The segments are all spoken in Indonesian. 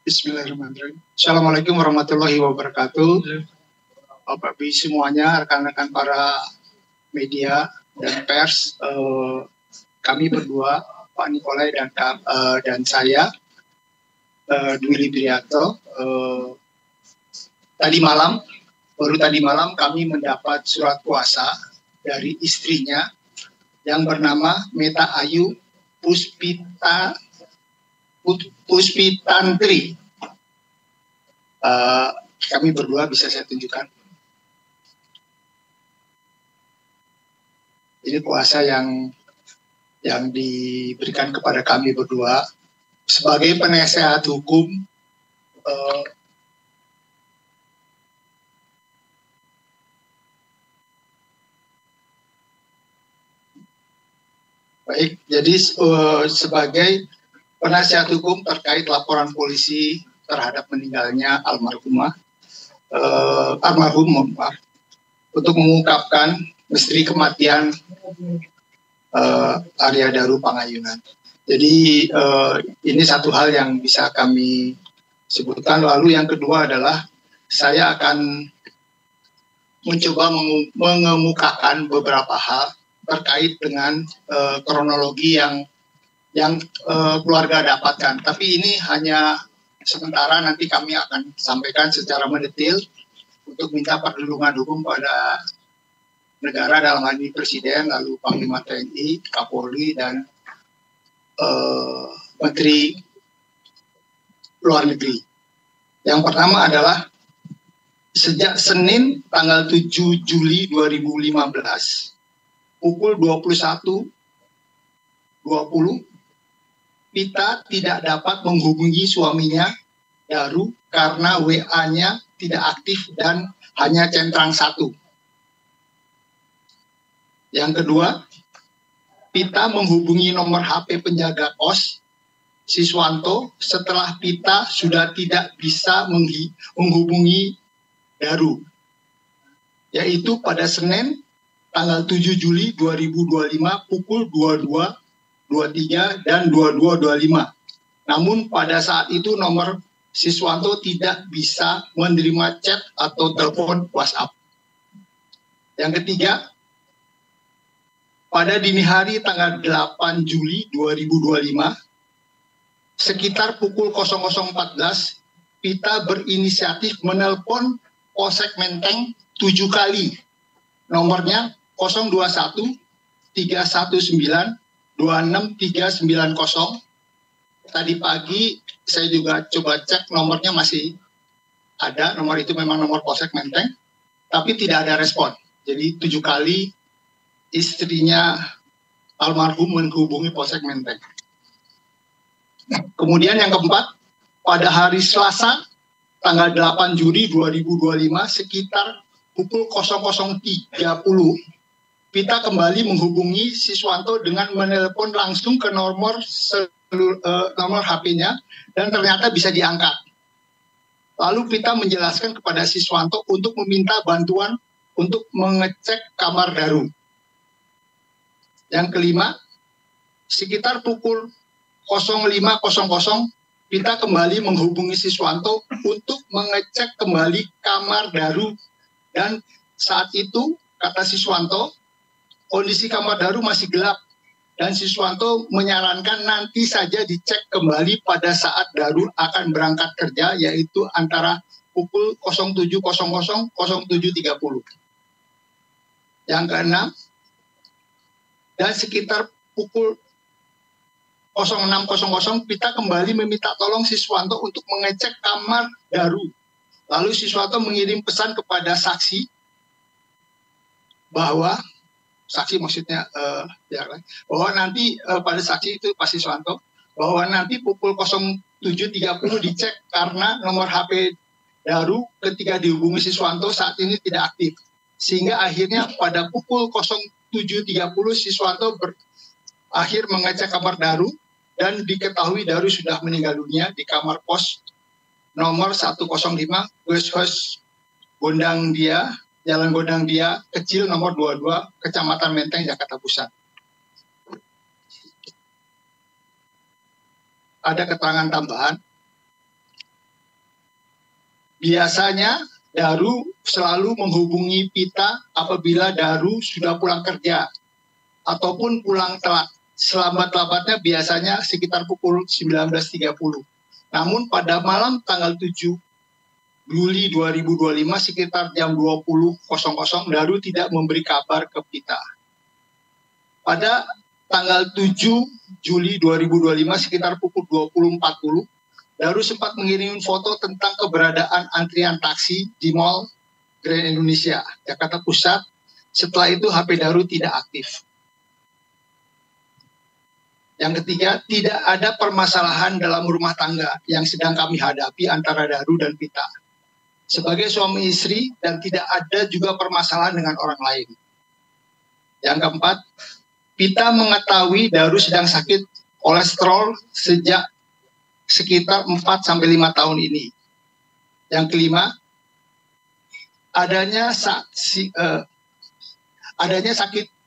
Bismillahirrahmanirrahim. Assalamualaikum warahmatullahi wabarakatuh. Bapak Ibu semuanya, rekan-rekan para media dan pers, kami berdua, Pak Nikolai dan saya, Dwi Librianto, baru tadi malam kami mendapat surat kuasa dari istrinya yang bernama Meta Ayu Puspitantri. Kami berdua bisa saya tunjukkan. Ini kuasa yang diberikan kepada kami berdua sebagai penasehat hukum. Baik, jadi sebagai penasihat hukum terkait laporan polisi terhadap meninggalnya almarhum untuk mengungkapkan misteri kematian Arya Daru Pangayunan. Jadi ini satu hal yang bisa kami sebutkan. Lalu yang kedua adalah saya akan mencoba mengemukakan beberapa hal terkait dengan kronologi yang keluarga dapatkan. Tapi ini hanya sementara, nanti kami akan sampaikan secara mendetail untuk minta perlindungan hukum pada negara, dalam hal ini Presiden, lalu Panglima TNI, Kapolri, dan Menteri Luar Negeri. Yang pertama adalah sejak Senin tanggal 7 Juli 2015 pukul 21.20 Pita tidak dapat menghubungi suaminya Daru karena WA-nya tidak aktif dan hanya centang 1. Yang kedua, Pita menghubungi nomor HP penjaga kos Siswanto setelah Pita sudah tidak bisa menghubungi Daru, yaitu pada Senin tanggal 7 Juli 2025 pukul 22.23 dan 22.25. Namun pada saat itu nomor Siswanto tidak bisa menerima chat atau telepon WhatsApp. Yang ketiga, pada dini hari tanggal 8 Juli 2025, sekitar pukul 00.14, Pita berinisiatif menelpon Polsek Menteng 7 kali. Nomornya 021 319 26390. Tadi pagi saya juga coba cek, nomornya masih ada. Nomor itu memang nomor Polsek Menteng, tapi tidak ada respon. Jadi 7 kali istrinya almarhum menghubungi Polsek Menteng. Kemudian yang keempat, pada hari Selasa tanggal 8 Juli 2025 sekitar pukul 00.30, Pita kembali menghubungi Siswanto dengan menelpon langsung ke nomor HP-nya dan ternyata bisa diangkat. Lalu Pita menjelaskan kepada Siswanto untuk meminta bantuan untuk mengecek kamar Daru. Yang kelima, sekitar pukul 05.00 Pita kembali menghubungi Siswanto untuk mengecek kembali kamar Daru, dan saat itu kata Siswanto kondisi kamar Daru masih gelap dan Siswanto menyarankan nanti saja dicek kembali pada saat Daru akan berangkat kerja, yaitu antara pukul 07.00 07.30. Yang keenam, dan sekitar pukul 06.00 Pita kembali meminta tolong Siswanto untuk mengecek kamar Daru. Lalu Siswanto mengirim pesan kepada saksi bahwa bahwa nanti pada saksi itu Pak Siswanto, bahwa nanti pukul 07.30 dicek karena nomor HP Daru ketika dihubungi Siswanto saat ini tidak aktif. Sehingga akhirnya pada pukul 07.30 Siswanto berakhir mengecek kamar Daru dan diketahui Daru sudah meninggal dunia di kamar pos nomor 105 West House Gondang Dia, Jalan Gondang Dia Kecil nomor 22, Kecamatan Menteng, Jakarta Pusat. Ada keterangan tambahan Biasanya Daru selalu menghubungi Pita apabila Daru sudah pulang kerja ataupun pulang telat. Selambat-lambatnya biasanya sekitar pukul 19.30. Namun pada malam tanggal 7 Juli 2025 sekitar jam 20.00 Daru tidak memberi kabar ke Pita. Pada tanggal 7 Juli 2025 sekitar pukul 20.40 Daru sempat mengirim foto tentang keberadaan antrian taksi di Mall Grand Indonesia, Jakarta Pusat. Setelah itu HP Daru tidak aktif. Yang ketiga, tidak ada permasalahan dalam rumah tangga yang sedang kami hadapi antara Daru dan Pita sebagai suami istri, dan tidak ada juga permasalahan dengan orang lain. Yang keempat, Pita mengetahui Daru sedang sakit kolesterol sejak sekitar 4-5 tahun ini. Yang kelima, adanya sakit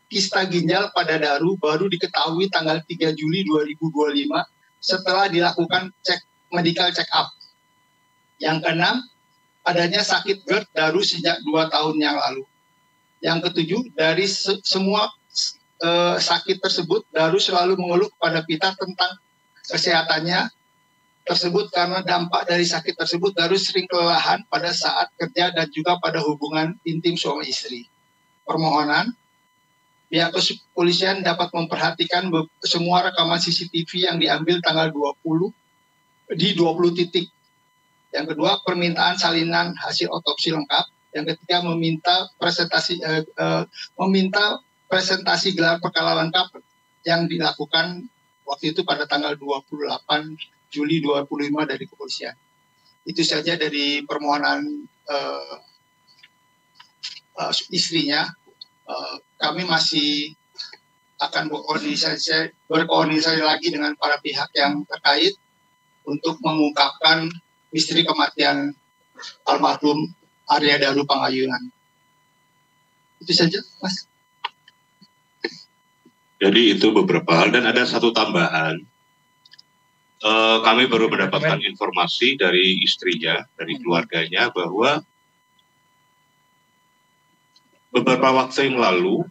kista ginjal pada Daru baru diketahui tanggal 3 Juli 2025 setelah dilakukan medical check up. Yang keenam, adanya sakit GERD Daru sejak 2 tahun yang lalu. Yang ketujuh, dari semua sakit tersebut, Daru selalu mengeluh kepada Pita tentang kesehatannya tersebut karena dampak dari sakit tersebut Daru sering kelelahan pada saat kerja dan juga pada hubungan intim suami istri. Permohonan, pihak kepolisian dapat memperhatikan semua rekaman CCTV yang diambil tanggal 20 di 20 titik. Yang kedua, permintaan salinan hasil otopsi lengkap. Yang ketiga, meminta presentasi gelar perkara lengkap yang dilakukan waktu itu pada tanggal 28 Juli 2025 dari kepolisian. Itu saja dari permohonan istrinya. Kami masih akan berkoordinasi lagi dengan para pihak yang terkait untuk mengungkapkan misteri kematian almarhum Arya Daru Pangayunan. Itu saja, Mas. Jadi itu beberapa hal, dan ada satu tambahan. Kami baru mendapatkan informasi dari istrinya, dari keluarganya, bahwa beberapa waktu yang lalu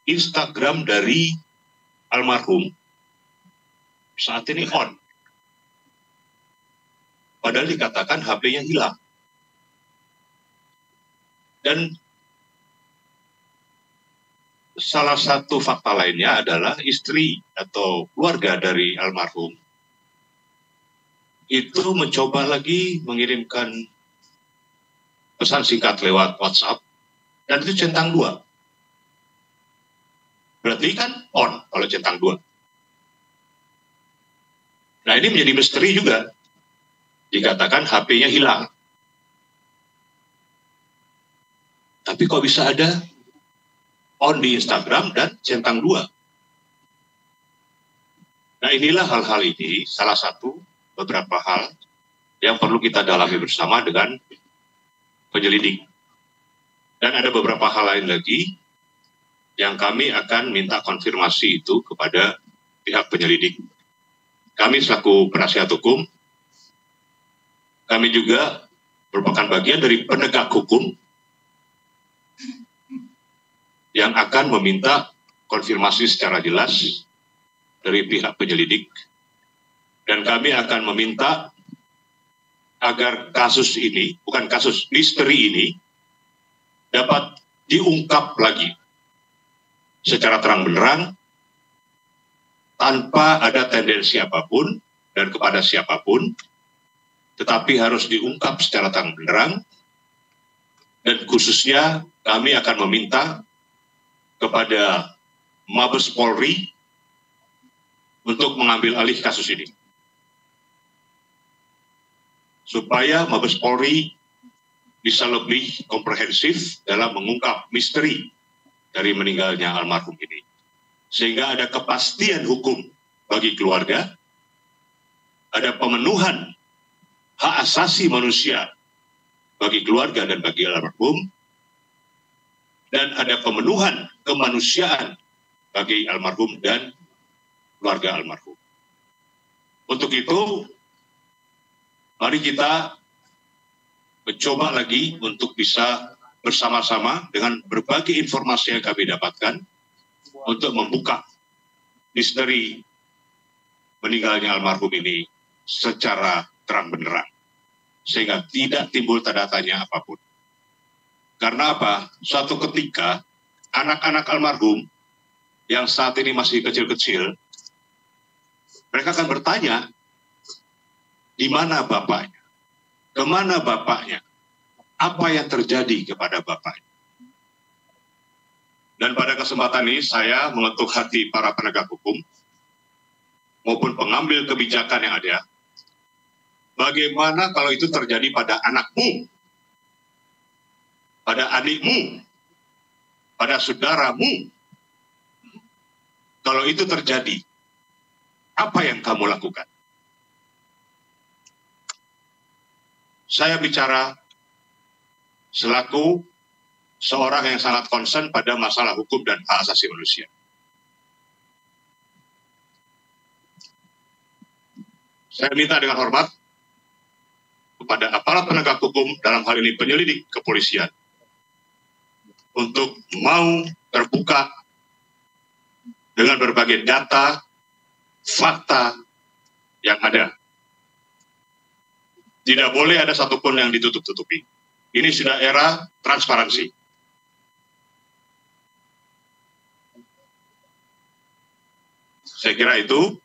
Instagram dari almarhum saat ini on. Padahal dikatakan HP-nya hilang. Dan salah satu fakta lainnya adalah istri atau keluarga dari almarhum itu mencoba lagi mengirimkan pesan singkat lewat WhatsApp, dan itu centang 2. Berarti kan on kalau centang 2. Nah, ini menjadi misteri juga. Dikatakan HP-nya hilang. Tapi kok bisa ada on di Instagram dan centang 2? Nah, inilah hal-hal ini, salah satu beberapa hal yang perlu kita dalami bersama dengan penyelidik. Dan ada beberapa hal lain lagi yang kami akan minta konfirmasi itu kepada pihak penyelidik. Kami selaku penasihat hukum, kami juga merupakan bagian dari penegak hukum yang akan meminta konfirmasi secara jelas dari pihak penyelidik. Dan kami akan meminta agar kasus ini, bukan kasus misteri ini, dapat diungkap lagi secara terang-benderang, tanpa ada tendensi apapun dan kepada siapapun, tetapi harus diungkap secara terang-benderang. Dan khususnya kami akan meminta kepada Mabes Polri untuk mengambil alih kasus ini, supaya Mabes Polri bisa lebih komprehensif dalam mengungkap misteri dari meninggalnya almarhum ini, sehingga ada kepastian hukum bagi keluarga, ada pemenuhan hak asasi manusia bagi keluarga dan bagi almarhum, dan ada pemenuhan kemanusiaan bagi almarhum dan keluarga almarhum. Untuk itu, mari kita mencoba lagi untuk bisa bersama-sama dengan berbagai informasi yang kami dapatkan untuk membuka misteri meninggalnya almarhum ini secara terang benderang, sehingga tidak timbul tanda tanya apapun. Karena apa? Suatu ketika anak-anak almarhum yang saat ini masih kecil-kecil, mereka akan bertanya, di mana bapaknya? Kemana bapaknya? Apa yang terjadi kepada bapaknya? Dan pada kesempatan ini saya mengetuk hati para penegak hukum maupun pengambil kebijakan yang ada. Bagaimana kalau itu terjadi pada anakmu, pada adikmu, pada saudaramu? Kalau itu terjadi, apa yang kamu lakukan? Saya bicara selaku seorang yang sangat concern pada masalah hukum dan hak asasi manusia. Saya minta dengan hormat kepada aparat penegak hukum, dalam hal ini penyelidik kepolisian, untuk mau terbuka dengan berbagai data, fakta yang ada. Tidak boleh ada satupun yang ditutup-tutupi. Ini sudah era transparansi. Saya kira itu,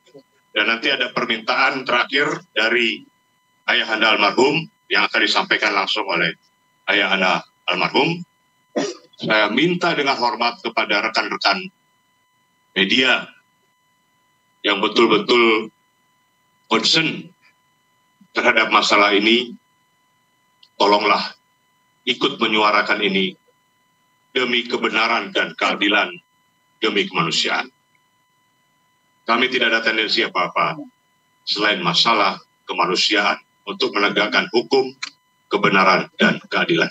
dan nanti ada permintaan terakhir dari ayahanda almarhum yang akan disampaikan langsung oleh ayahanda almarhum. Saya minta dengan hormat kepada rekan-rekan media yang betul-betul concern terhadap masalah ini, tolonglah ikut menyuarakan ini demi kebenaran dan keadilan, demi kemanusiaan. Kami tidak ada tendensi apa-apa selain masalah kemanusiaan untuk menegakkan hukum, kebenaran, dan keadilan.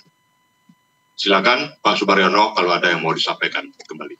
Silakan Pak Subaryono kalau ada yang mau disampaikan kembali.